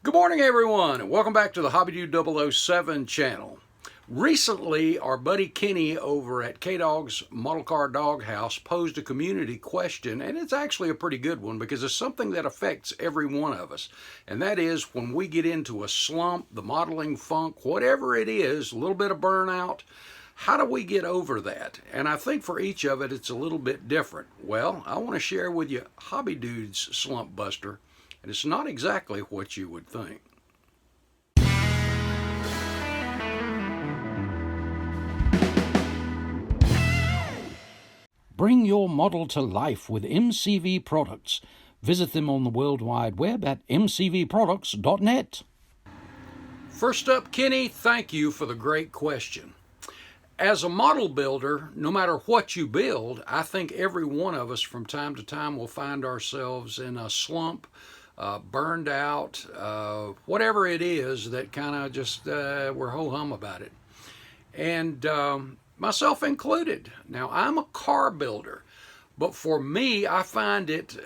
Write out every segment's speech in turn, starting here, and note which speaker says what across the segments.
Speaker 1: Good morning, everyone, and welcome back to the Hobbydude 007 channel. Recently, our buddy Kenny over at KDog's Model Car Doghouse posed a community question, and it's actually a pretty good one because it's something that affects every one of us. And that is when we get into a slump, the modeling funk, whatever it is, a little bit of burnout, how do we get over that? And I think for each of it, it's a little bit different. Well, I want to share with you Hobbydude's Slump Buster. And it's not exactly what you would think.
Speaker 2: Bring your model to life with MCV products. Visit them on the World Wide Web at mcvproducts.net.
Speaker 1: First up, Kenny, thank you for the great question. As a model builder, no matter what you build, I think every one of us from time to time will find ourselves in a slump, burned out, whatever it is that kind of just we're ho-hum about it. And myself included. Now, I'm a car builder, but for me, I find it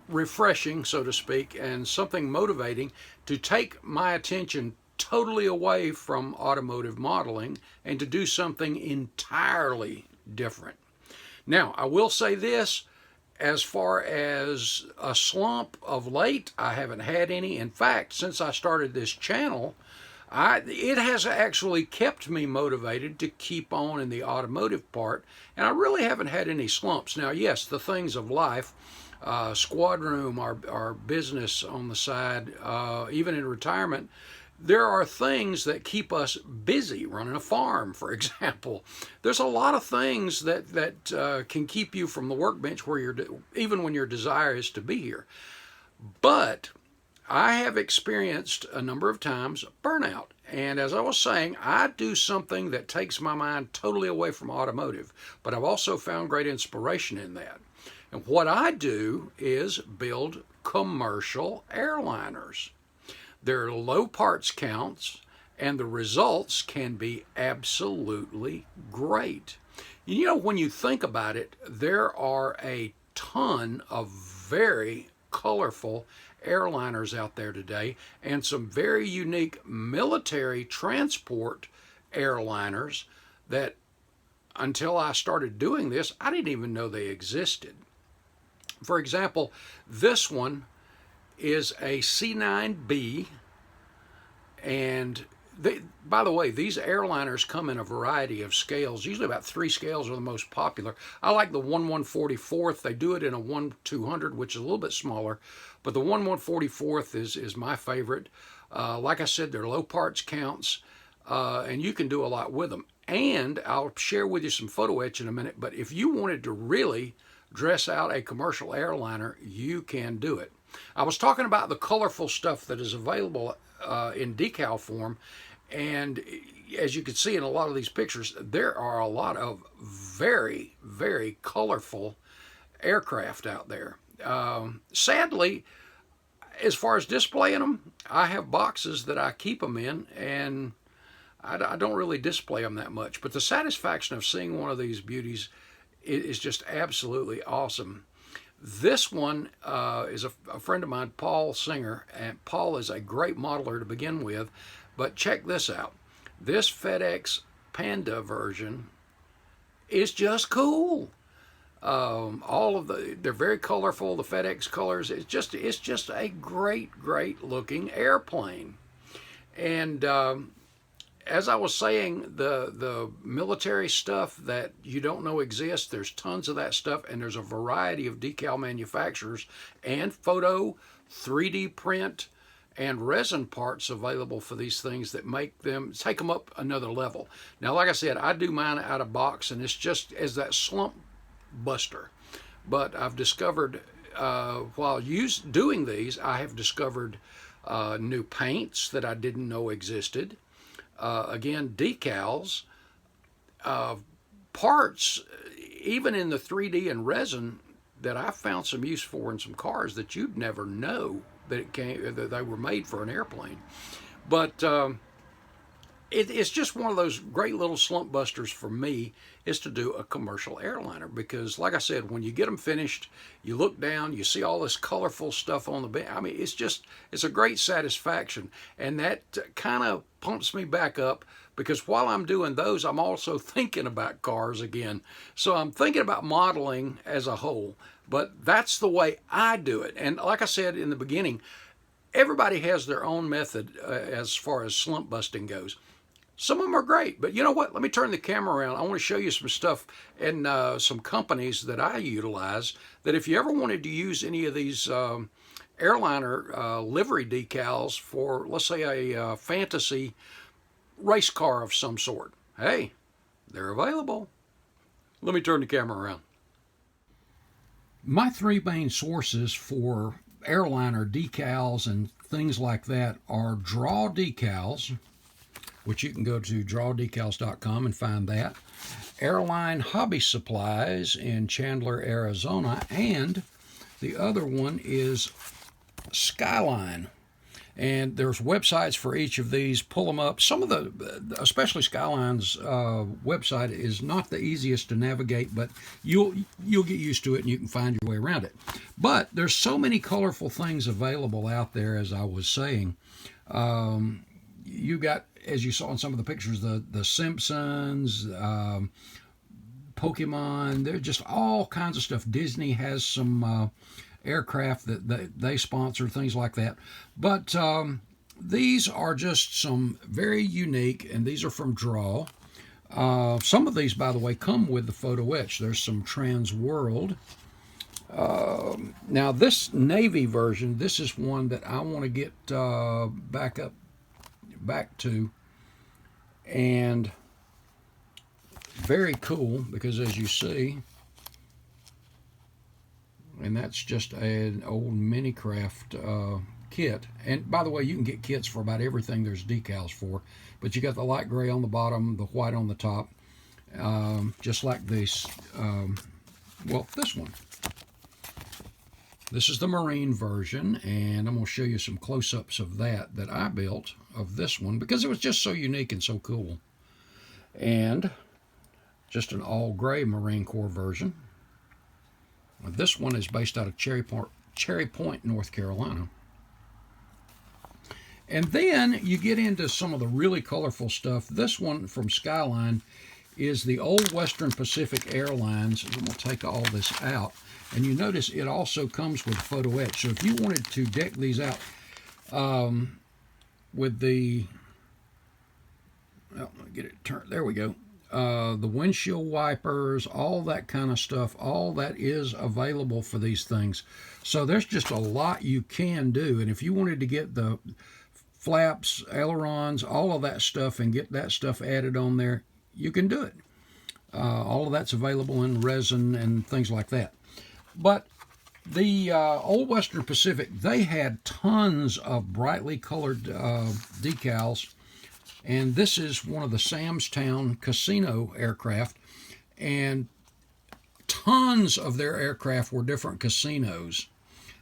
Speaker 1: refreshing, so to speak, and something motivating to take my attention totally away from automotive modeling and to do something entirely different. Now, I will say this. As far as a slump of late, I haven't had any. In fact, since I started this channel, it has actually kept me motivated to keep on in the automotive part, and I really haven't had any slumps. Now, yes, the things of life, squad room, our business on the side, even in retirement, there are things that keep us busy. Running a farm, for example. There's a lot of things that can keep you from the workbench where even when your desire is to be here. But I have experienced a number of times burnout. And as I was saying, I do something that takes my mind totally away from automotive. But I've also found great inspiration in that. And what I do is build commercial airliners. They're low parts counts, and the results can be absolutely great. You know, when you think about it, there are a ton of very colorful airliners out there today, and some very unique military transport airliners that, until I started doing this, I didn't even know they existed. For example, this one is a C9B, and by the way, these airliners come in a variety of scales. Usually about 3 scales are the most popular. I like the 1/144th. They do it in a 1/200, which is a little bit smaller, but the 1/144th is my favorite. Like I said, they're low parts counts, and you can do a lot with them. And I'll share with you some photo etch in a minute, but if you wanted to really dress out a commercial airliner, you can do it. I was talking about the colorful stuff that is available in decal form, and as you can see in a lot of these pictures, there are a lot of very, very colorful aircraft out there. Sadly, as far as displaying them, I have boxes that I keep them in, and I don't really display them that much, but the satisfaction of seeing one of these beauties is just absolutely awesome. This one is a friend of mine, Paul Singer, and Paul is a great modeler to begin with, but check this out. This FedEx Panda version is just cool. They're very colorful, the FedEx colors. It's just a great looking airplane. And as I was saying, the military stuff that you don't know exists, there's tons of that stuff, and there's a variety of decal manufacturers and photo, 3D print, and resin parts available for these things that take them up another level. Now, like I said, I do mine out of box, and it's just as that slump buster. But I've discovered, while doing these, I have discovered new paints that I didn't know existed. Again, decals, parts, even in the 3D and resin, that I found some use for in some cars that you'd never know that they were made for an airplane. But it's just one of those great little slump busters for me, is to do a commercial airliner, because like I said, when you get them finished, you look down, you see all this colorful stuff on the bench. I mean, it's a great satisfaction, and that kind of pumps me back up, because while I'm doing those, I'm also thinking about cars again. So I'm thinking about modeling as a whole, but that's the way I do it. And like I said in the beginning, everybody has their own method as far as slump busting goes. Some of them are great, but you know what? Let me turn the camera around. I want to show you some stuff and some companies that I utilize, that if you ever wanted to use any of these airliner livery decals for, let's say, a fantasy race car of some sort, hey, they're available. Let me turn the camera around. My three main sources for airliner decals and things like that are Draw Decals, which you can go to drawdecals.com and find that, Airline Hobby Supplies in Chandler, Arizona, and the other one is Skyline. And there's websites for each of these. Pull them up. Some of the, especially Skyline's website is not the easiest to navigate, but you'll get used to it and you can find your way around it. But there's so many colorful things available out there, as I was saying. You got, as you saw in some of the pictures, the Simpsons, Pokemon. They're just all kinds of stuff. Disney has some aircraft that they sponsor, things like that. But these are just some very unique, and these are from Draw. Some of these, by the way, come with the photo etch. There's some Trans World. Now this navy version, this is one that I want to get back to, and very cool, because as you see, and that's just an old Minicraft kit. And by the way, you can get kits for about everything there's decals for, but you got the light gray on the bottom, the white on the top, just like this. Well, this one. This is the Marine version, and I'm going to show you some close-ups of that I built of this one, because it was just so unique and so cool. And just an all-gray Marine Corps version. This one is based out of Cherry Point, North Carolina. And then you get into some of the really colorful stuff. This one from Skyline is the old Western Pacific Airlines. I'm going to take all this out. And you notice it also comes with photo etch. So if you wanted to deck these out with the, well, let me get it turned, there we go. The windshield wipers, all that kind of stuff, all that is available for these things. So there's just a lot you can do. And if you wanted to get the flaps, ailerons, all of that stuff, and get that stuff added on there, you can do it. All of that's available in resin and things like that. But the old Western Pacific, they had tons of brightly colored decals. And this is one of the Samstown casino aircraft. And tons of their aircraft were different casinos.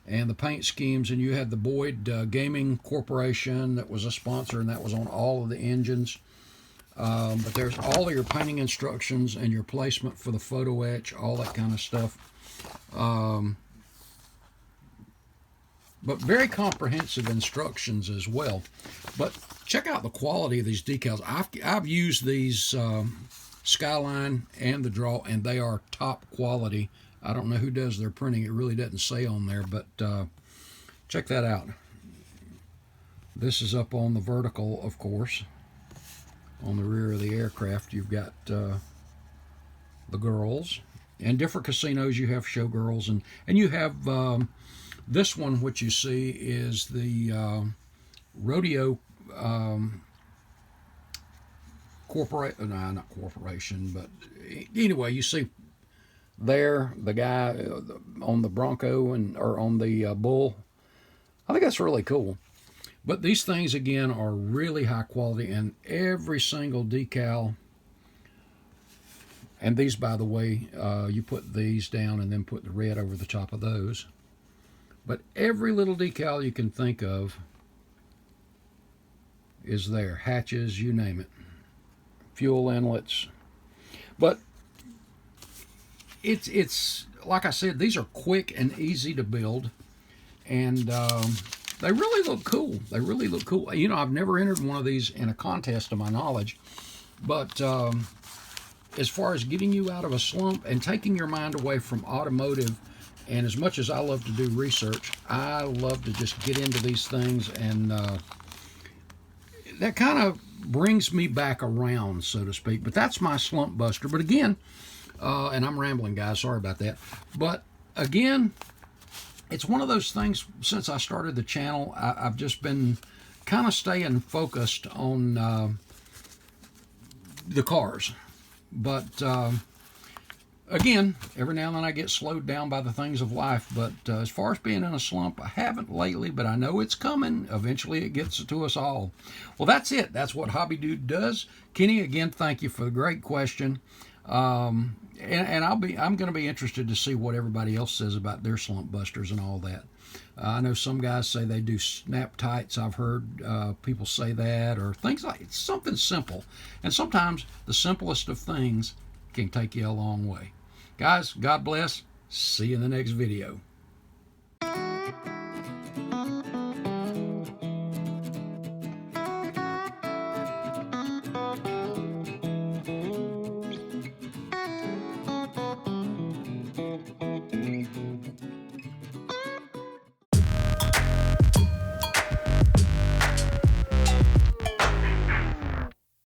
Speaker 1: And the paint schemes, and you had the Boyd Gaming Corporation that was a sponsor, and that was on all of the engines. But there's all of your painting instructions and your placement for the photo etch, all that kind of stuff. But very comprehensive instructions as well. But check out the quality of these decals. I've used these Skyline and the Draw, and they are top quality. I don't know who does their printing. It really doesn't say on there, but check that out. This is up on the vertical, of course. On the rear of the aircraft, you've got the girls. And different casinos, you have showgirls, and you have this one, which you see is the rodeo corporation. No, not corporation, but anyway, you see there the guy on the Bronco or on the bull. I think that's really cool. But these things again are really high quality, and every single decal. And these, by the way, you put these down and then put the red over the top of those. But every little decal you can think of is there. Hatches, you name it. fuel inlets. But it's like I said, these are quick and easy to build, and they really look cool. They really look cool. You know, I've never entered one of these in a contest to my knowledge, but as far as getting you out of a slump and taking your mind away from automotive, and as much as I love to do research, I love to just get into these things, and that kind of brings me back around, so to speak. But that's my slump buster. But again, and I'm rambling, guys, sorry about that. But again, it's one of those things, since I started the channel, I've just been kind of staying focused on the cars. But again, every now and then I get slowed down by the things of life. But as far as being in a slump, I haven't lately, but I know it's coming. Eventually it gets to us all. Well, that's it. That's what Hobbydude does. Kenny, again, thank you for the great question. And I'm going to be interested to see what everybody else says about their slump busters and all that. I know some guys say they do snap tights. I've heard people say that, or things like it's something simple. And sometimes the simplest of things can take you a long way. Guys, God bless. See you in the next video.